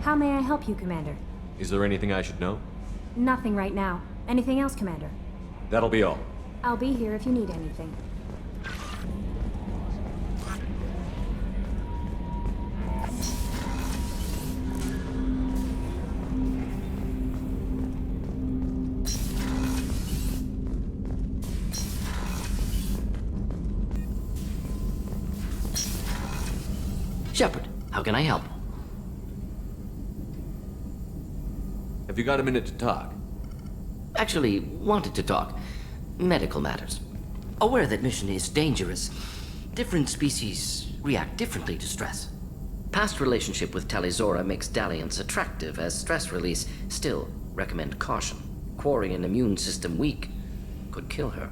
How may I help you, Commander? Is there anything I should know? Nothing right now. Anything else, Commander? That'll be all. I'll be here if you need anything. Shepard, how can I help? Have you got a minute to talk? Actually, wanted to talk. Medical matters. Aware that mission is dangerous. Different species react differently to stress. Past relationship with Talizora makes dalliance attractive as stress release. Still, recommend caution. Quarry an immune system weak could kill her.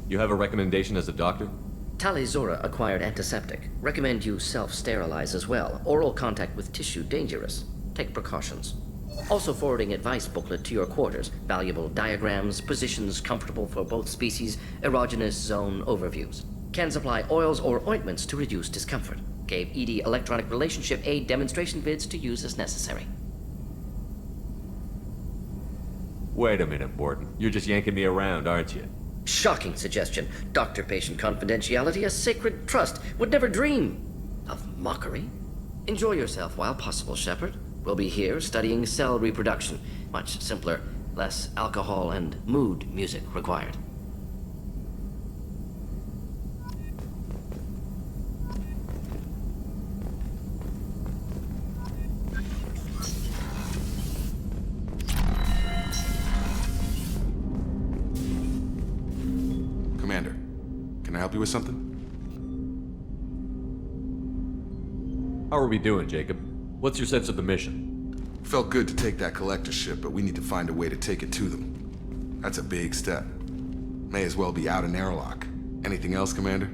You have a recommendation as a doctor? Talizora acquired antiseptic. Recommend you self-sterilize as well. Oral contact with tissue dangerous. Take precautions. Also forwarding advice booklet to your quarters. Valuable diagrams, positions comfortable for both species, erogenous zone overviews. Can supply oils or ointments to reduce discomfort. Gave ED electronic relationship aid demonstration vids to use as necessary. Wait a minute, Borden. You're just yanking me around, aren't you? Shocking suggestion. Doctor-patient confidentiality, a sacred trust. Would never dream of mockery. Enjoy yourself while possible, Shepard. We'll be here studying cell reproduction. Much simpler, less alcohol and mood music required. Commander, can I help you with something? How are we doing, Jacob? What's your sense of the mission? Felt good to take that collector ship, but we need to find a way to take it to them. That's a big step. May as well be out in airlock. Anything else, Commander?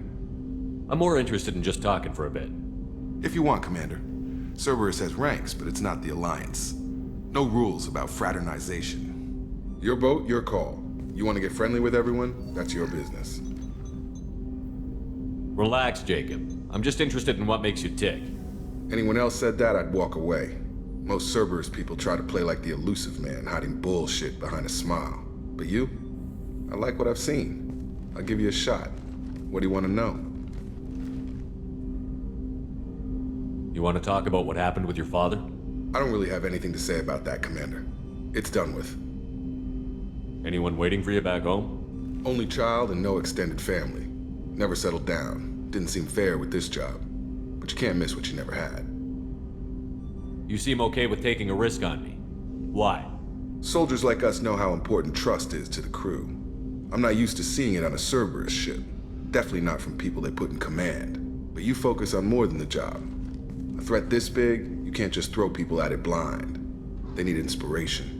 I'm more interested in just talking for a bit. If you want, Commander. Cerberus has ranks, but it's not the Alliance. No rules about fraternization. Your boat, your call. You want to get friendly with everyone? That's your business. Relax, Jacob. I'm just interested in what makes you tick. Anyone else said that, I'd walk away. Most Cerberus people try to play like the elusive man, hiding bullshit behind a smile. But you? I like what I've seen. I'll give you a shot. What do you want to know? You want to talk about what happened with your father? I don't really have anything to say about that, Commander. It's done with. Anyone waiting for you back home? Only child and no extended family. Never settled down. Didn't seem fair with this job. But you can't miss what you never had. You seem okay with taking a risk on me. Why? Soldiers like us know how important trust is to the crew. I'm not used to seeing it on a Cerberus ship. Definitely not from people they put in command. But you focus on more than the job. A threat this big, you can't just throw people at it blind. They need inspiration.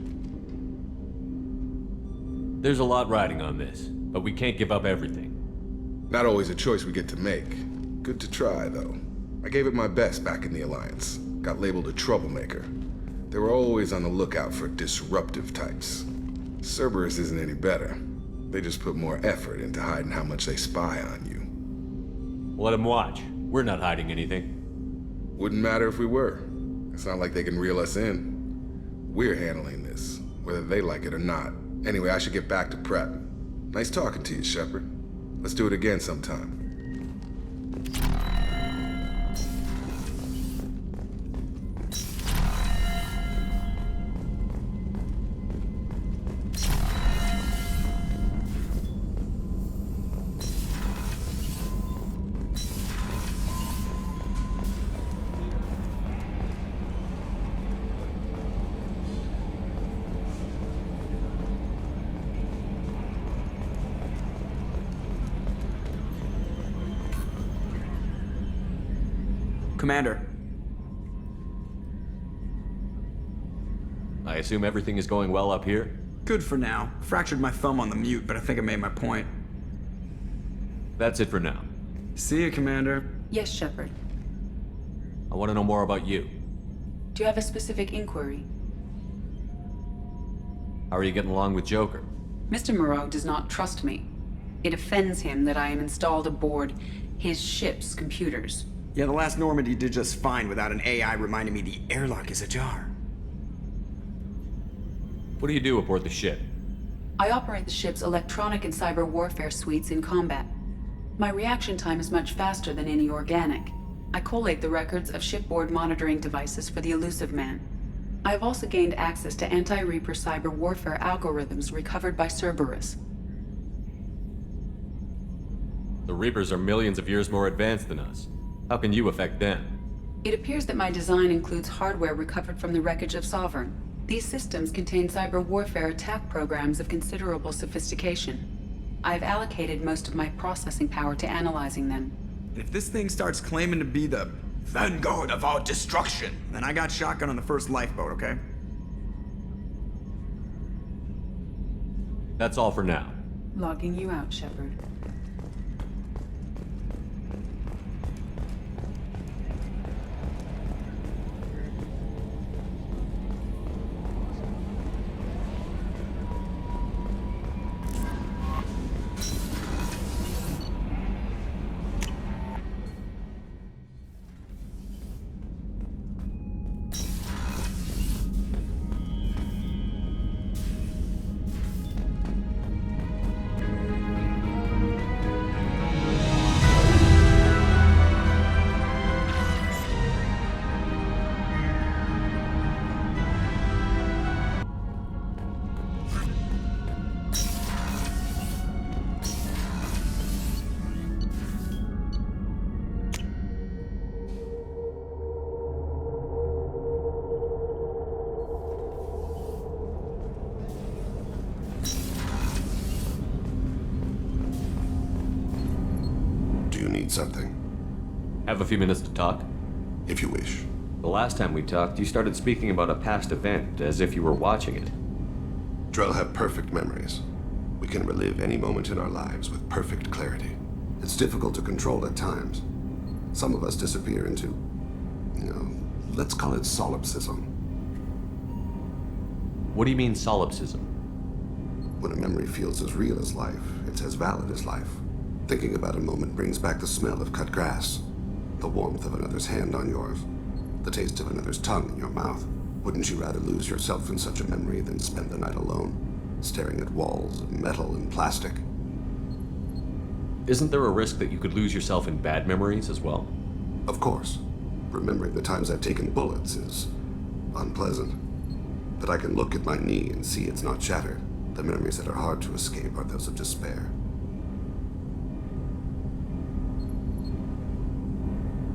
There's a lot riding on this, but we can't give up everything. Not always a choice we get to make. Good to try, though. I gave it my best back in the Alliance. Got labeled a troublemaker. They were always on the lookout for disruptive types. Cerberus isn't any better. They just put more effort into hiding how much they spy on you. Let them watch. We're not hiding anything. Wouldn't matter if we were. It's not like they can reel us in. We're handling this, whether they like it or not. Anyway, I should get back to prep. Nice talking to you, Shepard. Let's do it again sometime. Commander. I assume everything is going well up here? Good for now. Fractured my thumb on the mute, but I think I made my point. That's it for now. See you, Commander. Yes, Shepard. I want to know more about you. Do you have a specific inquiry? How are you getting along with Joker? Mr. Moreau does not trust me. It offends him that I am installed aboard his ship's computers. Yeah, the last Normandy did just fine without an AI reminding me the airlock is ajar. What do you do aboard the ship? I operate the ship's electronic and cyber warfare suites in combat. My reaction time is much faster than any organic. I collate the records of shipboard monitoring devices for the elusive man. I have also gained access to anti-Reaper cyber warfare algorithms recovered by Cerberus. The Reapers are millions of years more advanced than us. How can you affect them? It appears that my design includes hardware recovered from the wreckage of Sovereign. These systems contain cyber warfare attack programs of considerable sophistication. I have allocated most of my processing power to analyzing them. If this thing starts claiming to be the vanguard of our destruction, then I got shotgun on the first lifeboat, okay? That's all for now. Logging you out, Shepard. Something, Have a few minutes to talk? if you wish. The last time we talked, you started speaking about a past event, as if you were watching it. Drell have perfect memories. We can relive any moment in our lives with perfect clarity. It's difficult to control at times. Some of us disappear into, let's call it solipsism. What do you mean solipsism? When a memory feels as real as life, it's as valid as life. Thinking about a moment brings back the smell of cut grass, the warmth of another's hand on yours, the taste of another's tongue in your mouth. Wouldn't you rather lose yourself in such a memory than spend the night alone, staring at walls of metal and plastic? Isn't there a risk that you could lose yourself in bad memories as well? Of course. Remembering the times I've taken bullets is unpleasant. But I can look at my knee and see it's not shattered. The memories that are hard to escape are those of despair.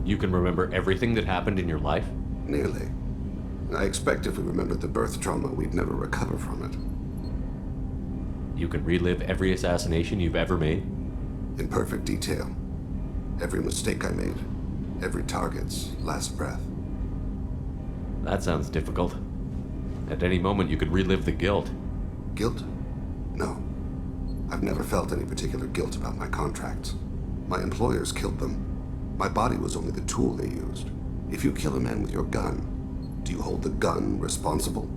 You can remember everything that happened in your life? Nearly. I expect if we remembered the birth trauma, we'd never recover from it. You can relive every assassination you've ever made? In perfect detail. Every mistake I made. Every target's last breath. That sounds difficult. At any moment you could relive the guilt. Guilt? No. I've never felt any particular guilt about my contracts. My employers killed them. My body was only the tool they used. If you kill a man with your gun, do you hold the gun responsible?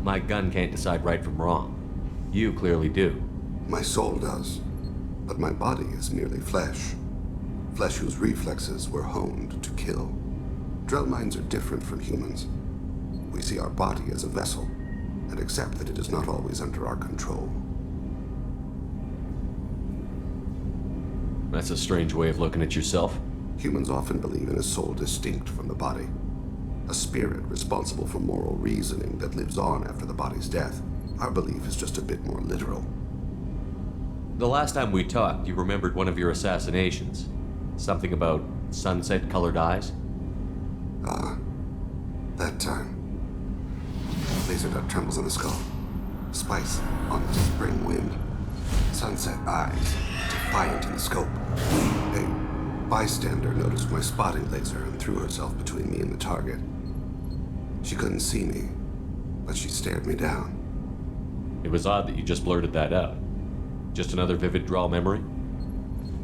My gun can't decide right from wrong. You clearly do. My soul does. But my body is merely flesh. Flesh whose reflexes were honed to kill. Drell minds are different from humans. We see our body as a vessel, and accept that it is not always under our control. That's a strange way of looking at yourself. Humans often believe in a soul distinct from the body. A spirit responsible for moral reasoning that lives on after the body's death. Our belief is just a bit more literal. The last time we talked, you remembered one of your assassinations. Something about sunset-colored eyes? Ah, that time. Laser dot trembles in the skull. Spice on the spring wind. Sunset eyes, defiant in the scope. A bystander noticed my spotting laser and threw herself between me and the target. She couldn't see me, but she stared me down. It was odd that you just blurted that out. Just another vivid draw memory?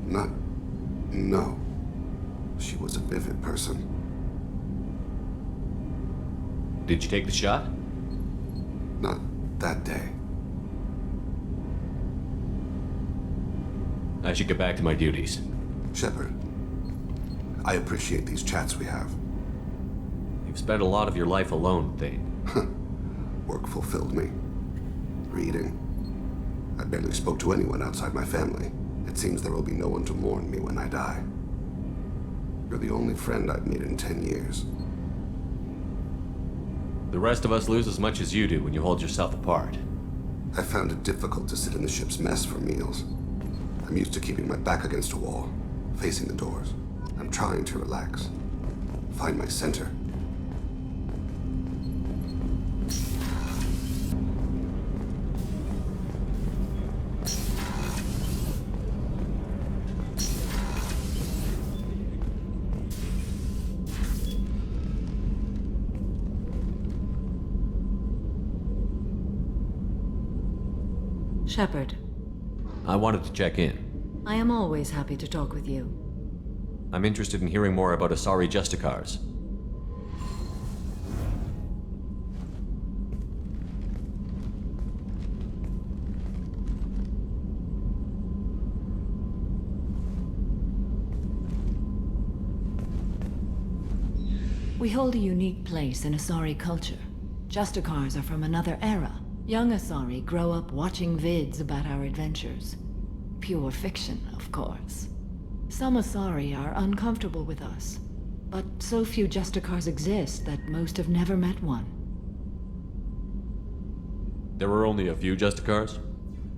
No. She was a vivid person. Did you take the shot? Not that day. I should get back to my duties. Shepard, I appreciate these chats we have. You've spent a lot of your life alone, Thane. Work fulfilled me. Reading. I barely spoke to anyone outside my family. It seems there will be no one to mourn me when I die. You're the only friend I've made in 10 years. The rest of us lose as much as you do when you hold yourself apart. I found it difficult to sit in the ship's mess for meals. I'm used to keeping my back against a wall, facing the doors. I'm trying to relax. Find my center. Shepard, I wanted to check in. I am always happy to talk with you. I'm interested in hearing more about Asari Justicars. We hold a unique place in Asari culture. Justicars are from another era. Young Asari grow up watching vids about our adventures. Pure fiction, of course. Some Asari are uncomfortable with us, but so few Justicars exist that most have never met one. There were only a few Justicars?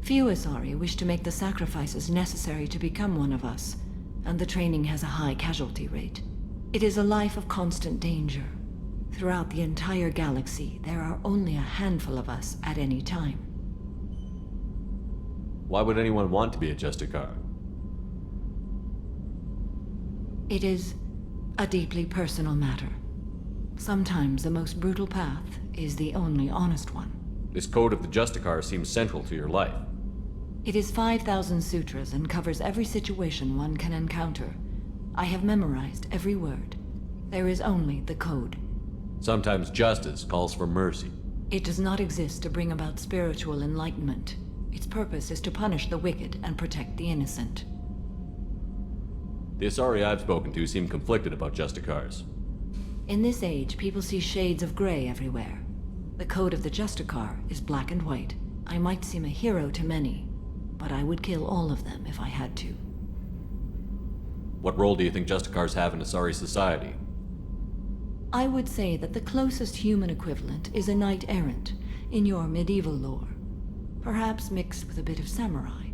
Few Asari wish to make the sacrifices necessary to become one of us, and the training has a high casualty rate. It is a life of constant danger. Throughout the entire galaxy, there are only a handful of us at any time. Why would anyone want to be a Justicar? It is a deeply personal matter. Sometimes the most brutal path is the only honest one. This code of the Justicar seems central to your life. It is 5,000 sutras and covers every situation one can encounter. I have memorized every word. There is only the code. Sometimes justice calls for mercy. It does not exist to bring about spiritual enlightenment. Its purpose is to punish the wicked and protect the innocent. The Asari I've spoken to seem conflicted about Justicars. In this age, people see shades of gray everywhere. The code of the Justicar is black and white. I might seem a hero to many, but I would kill all of them if I had to. What role do you think Justicars have in Asari society? I would say that the closest human equivalent is a knight-errant in your medieval lore. Perhaps mixed with a bit of samurai.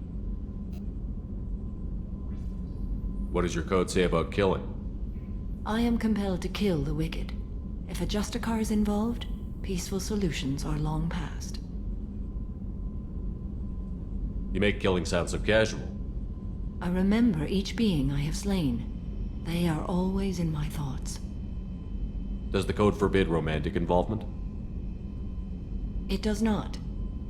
What does your code say about killing? I am compelled to kill the wicked. If a Justicar is involved, peaceful solutions are long past. You make killing sound so casual. I remember each being I have slain. They are always in my thoughts. Does the code forbid romantic involvement? It does not.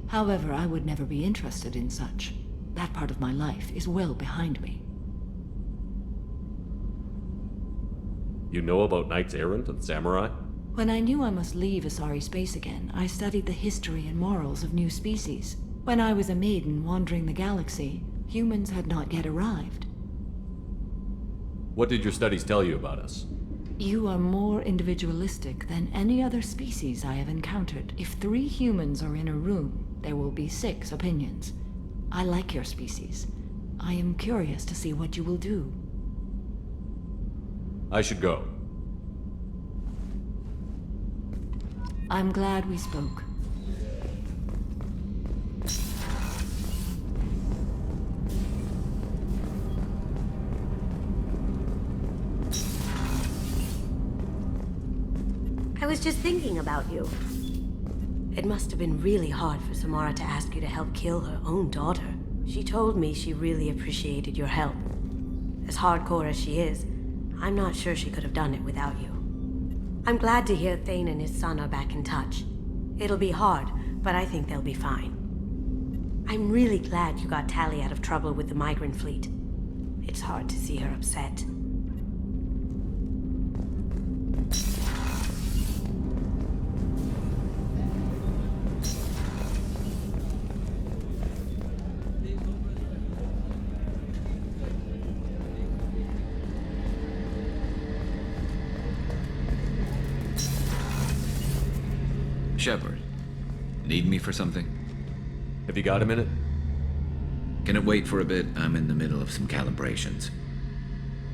However, I would never be interested in such. That part of my life is well behind me. You know about knights errant and samurai? When I knew I must leave Asari space again, I studied the history and morals of new species. When I was a maiden wandering the galaxy, humans had not yet arrived. What did your studies tell you about us? You are more individualistic than any other species I have encountered. If 3 humans are in a room, there will be 6 opinions. I like your species. I am curious to see what you will do. I should go. I'm glad we spoke. I was just thinking about you. It must have been really hard for Samara to ask you to help kill her own daughter. She told me she really appreciated your help. As hardcore as she is, I'm not sure she could have done it without you. I'm glad to hear Thane and his son are back in touch. It'll be hard, but I think they'll be fine. I'm really glad you got Tali out of trouble with the migrant fleet. It's hard to see her upset. Shepard, need me for something? Have you got a minute? Can it wait for a bit? I'm in the middle of some calibrations.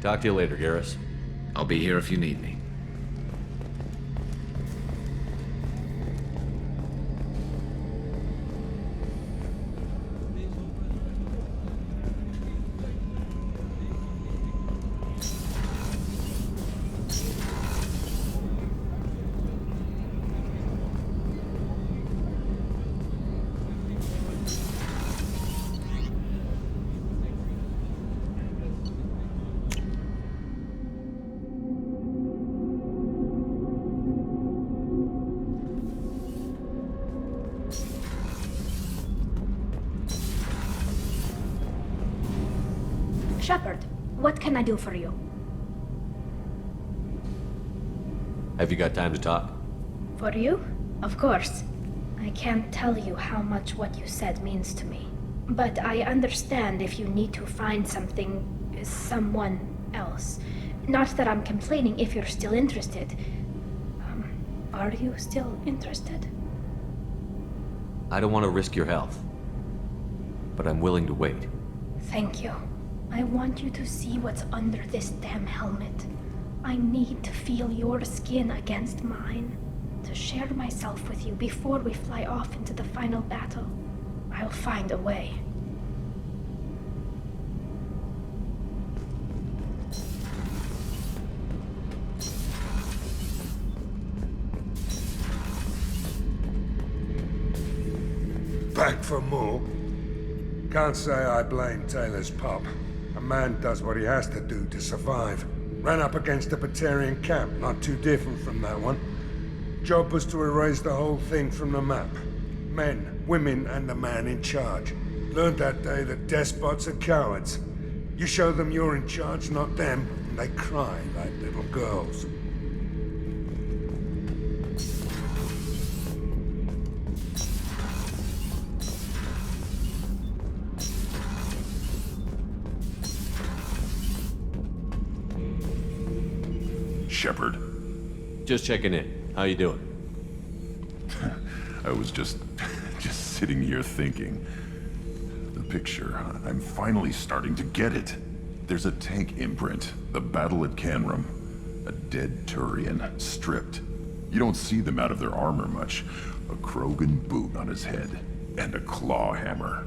Talk to you later, Garrus. I'll be here if you need me. Shepard, what can I do for you? Have you got time to talk? For you? Of course. I can't tell you how much what you said means to me. But I understand if you need to find someone else. Not that I'm complaining if you're still interested. Are you still interested? I don't want to risk your health, but I'm willing to wait. Thank you. I want you to see what's under this damn helmet. I need to feel your skin against mine, to share myself with you before we fly off into the final battle. I'll find a way. Back for more? Can't say I blame Taylor's pop. A man does what he has to do to survive. Ran up against a Batarian camp, not too different from that one. Job was to erase the whole thing from the map. Men, women, and the man in charge. Learned that day that despots are cowards. You show them you're in charge, not them, and they cry like little girls. Shepard. Just checking in. How you doing? I was just sitting here thinking. The picture, I'm finally starting to get it. There's a tank imprint, the battle at Canrum. A dead Turian, stripped. You don't see them out of their armor much. A Krogan boot on his head, and a claw hammer.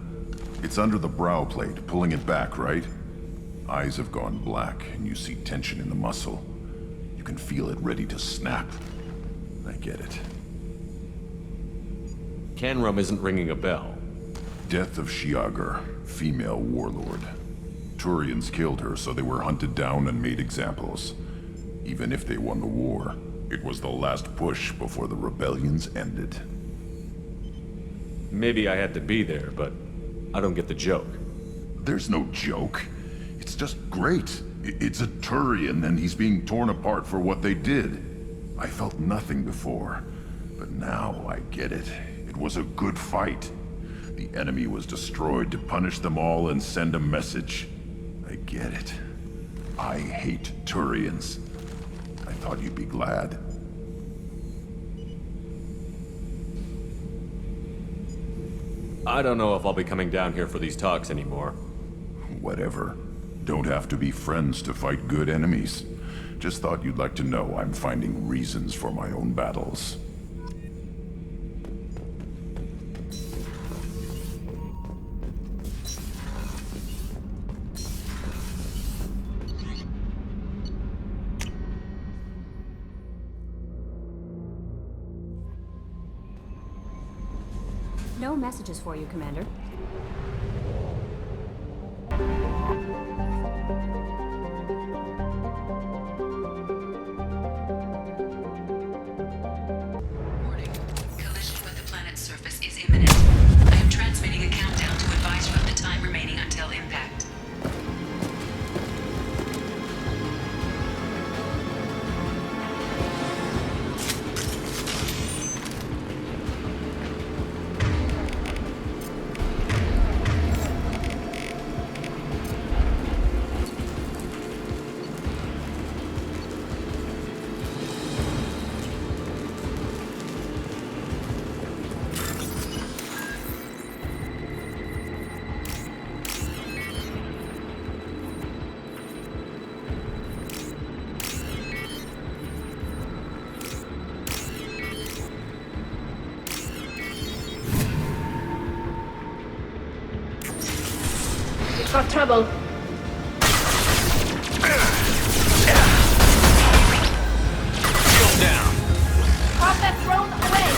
It's under the brow plate, pulling it back, right? Eyes have gone black, and you see tension in the muscle. You can feel it ready to snap. I get it. Canrum isn't ringing a bell. Death of Shiagar, female warlord. Turians killed her, so they were hunted down and made examples. Even if they won the war, it was the last push before the rebellions ended. Maybe I had to be there, but I don't get the joke. There's no joke. It's just great. It's a Turian, and he's being torn apart for what they did. I felt nothing before, but now I get it. It was a good fight. The enemy was destroyed to punish them all and send a message. I get it. I hate Turians. I thought you'd be glad. I don't know if I'll be coming down here for these talks anymore. Whatever. Don't have to be friends to fight good enemies. Just thought you'd like to know I'm finding reasons for my own battles. No messages for you, Commander. We've got trouble. Shield down. Combat drone away.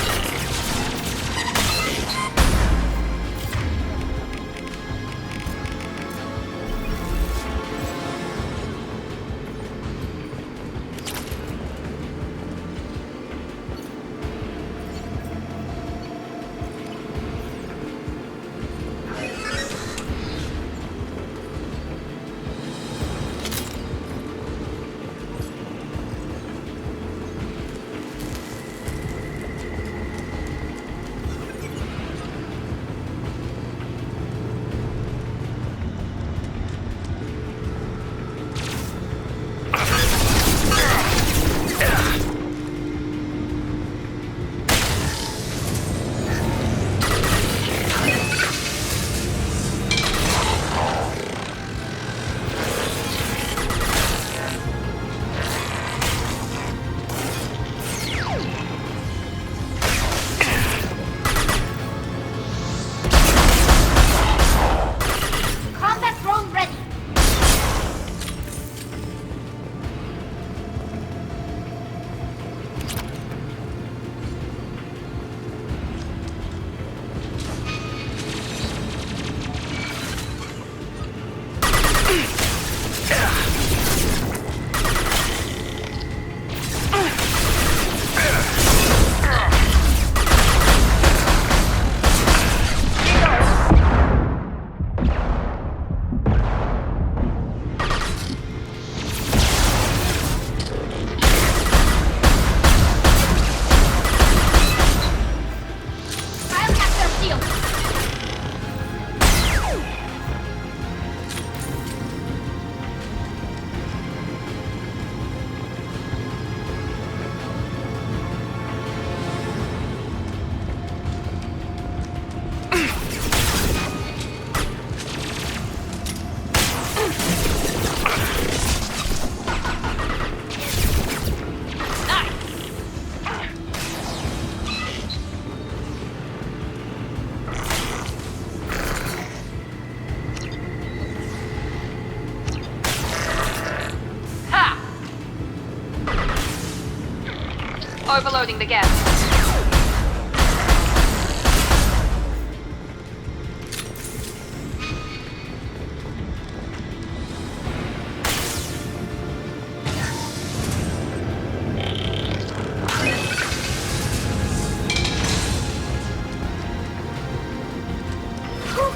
Overloading the gas.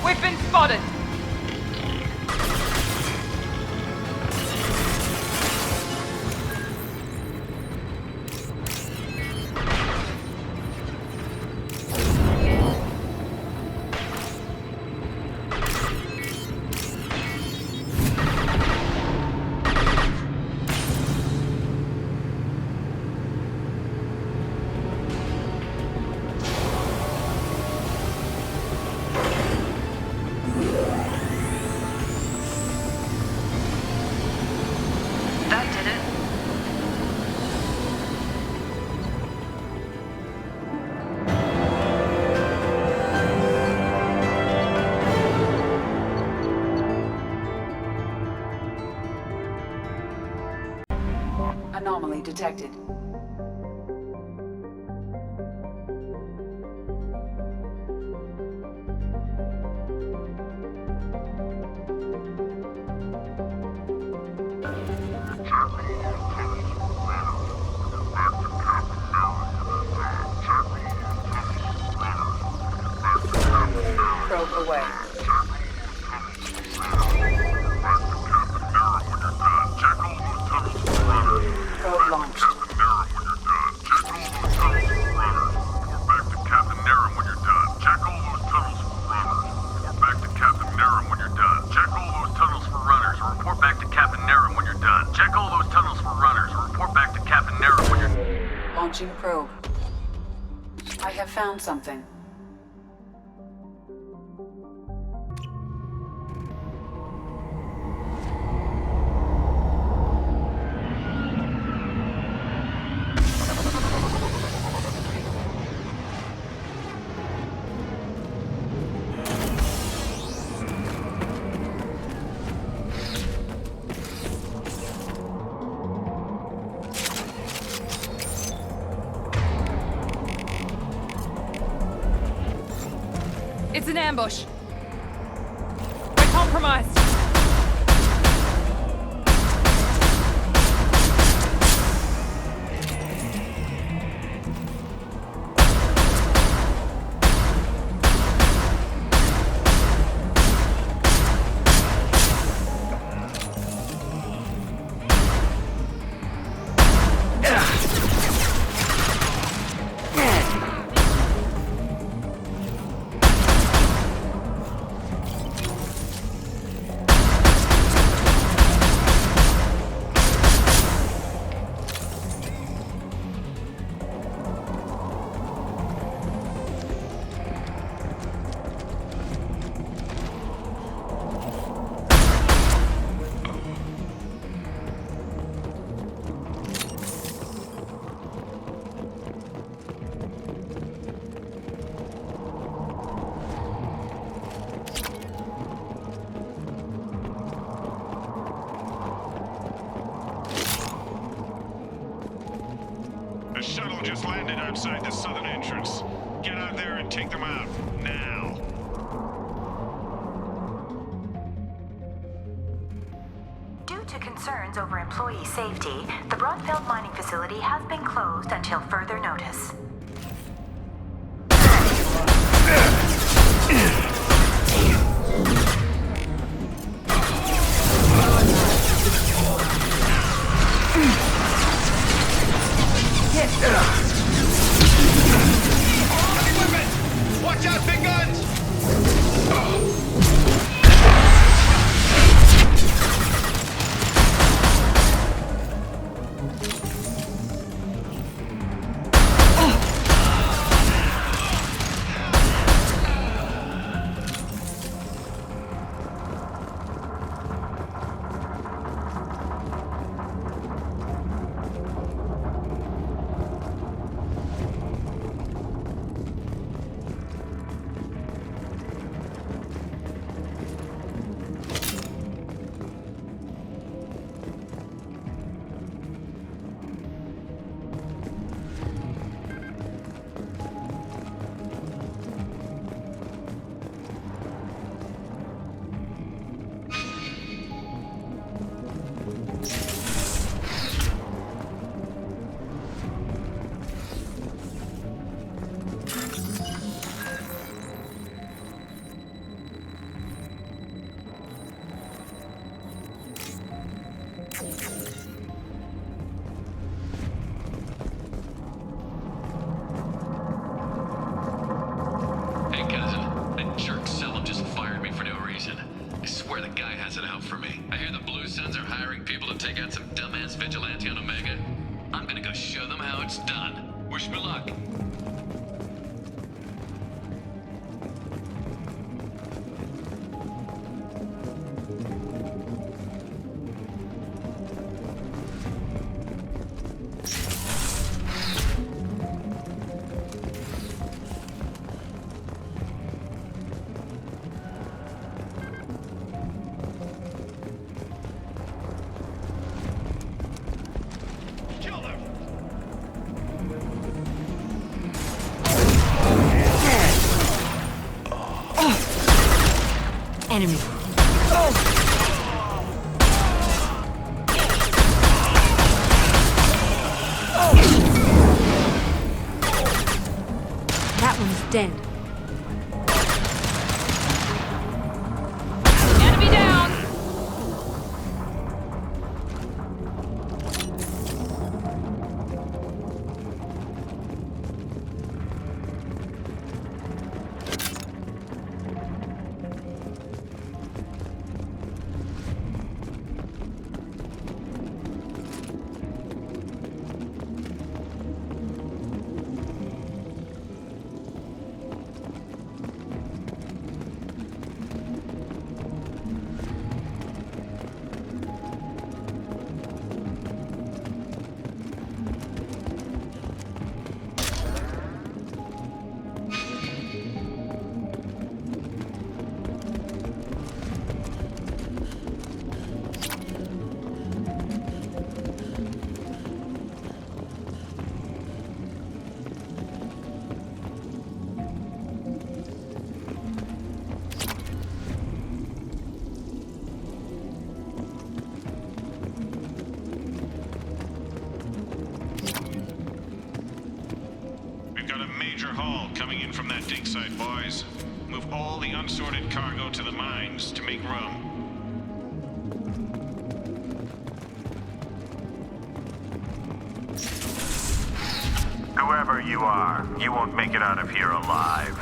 We've been spotted. Anomaly detected. Probe away. Probe launched. Launching probe. I have found something. an ambush. We're compromised. A shuttle just landed outside the southern entrance. Get out there and take them out, now. Due to concerns over employee safety, the Broadfield mining facility has been closed until further notice. Watch out, big guns! Enemy. That one's dead. Enemy down! coming in from that dig site, boys. Move all the unsorted cargo to the mines to make room. Whoever you are, you won't make it out of here alive.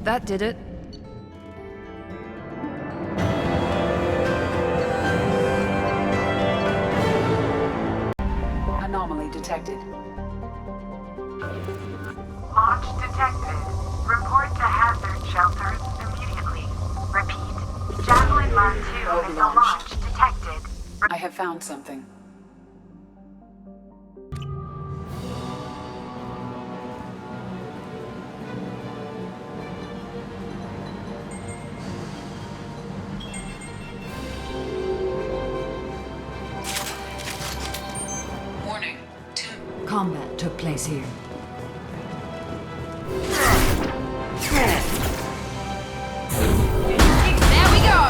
That did it. Anomaly detected. Launch detected. Report to hazard shelters immediately. Repeat. Javelin Mark II is a launch detected. I have found something. Combat took place here. There we go!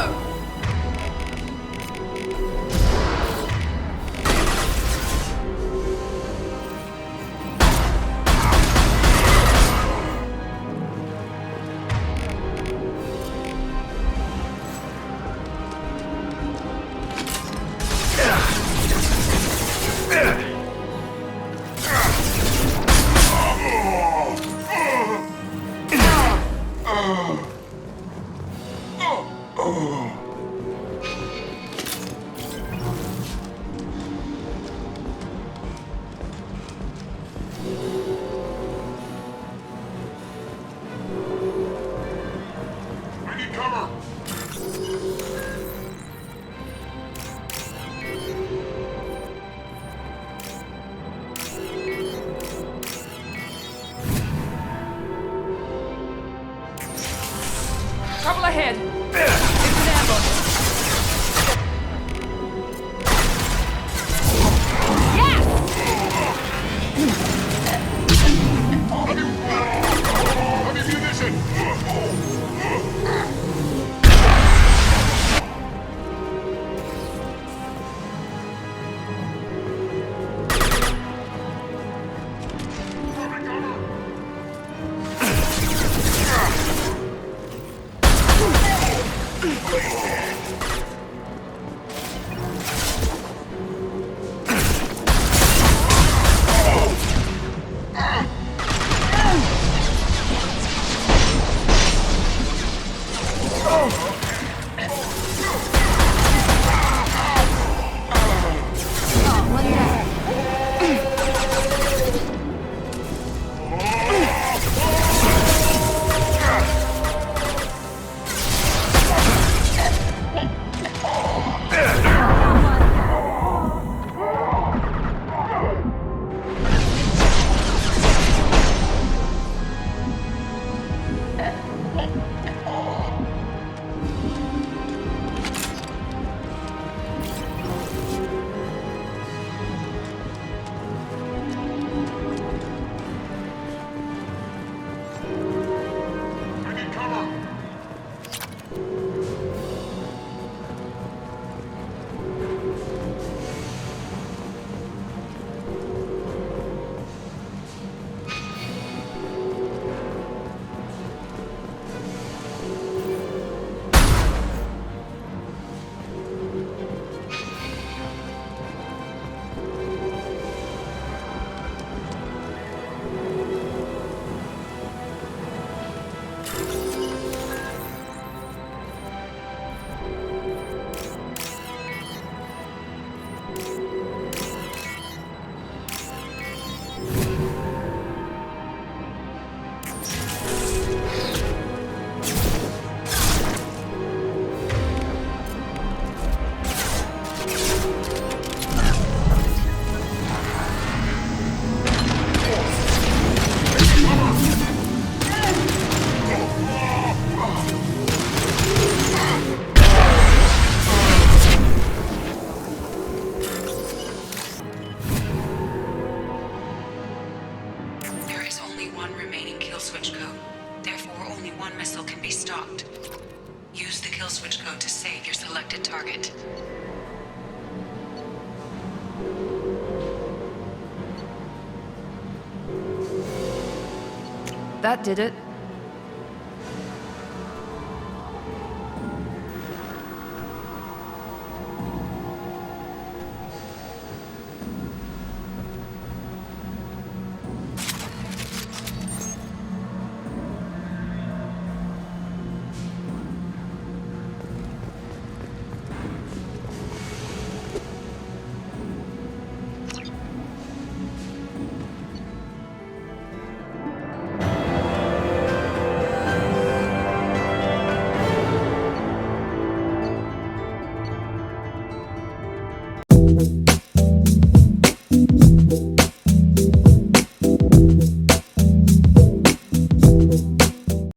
your selected target. That did it.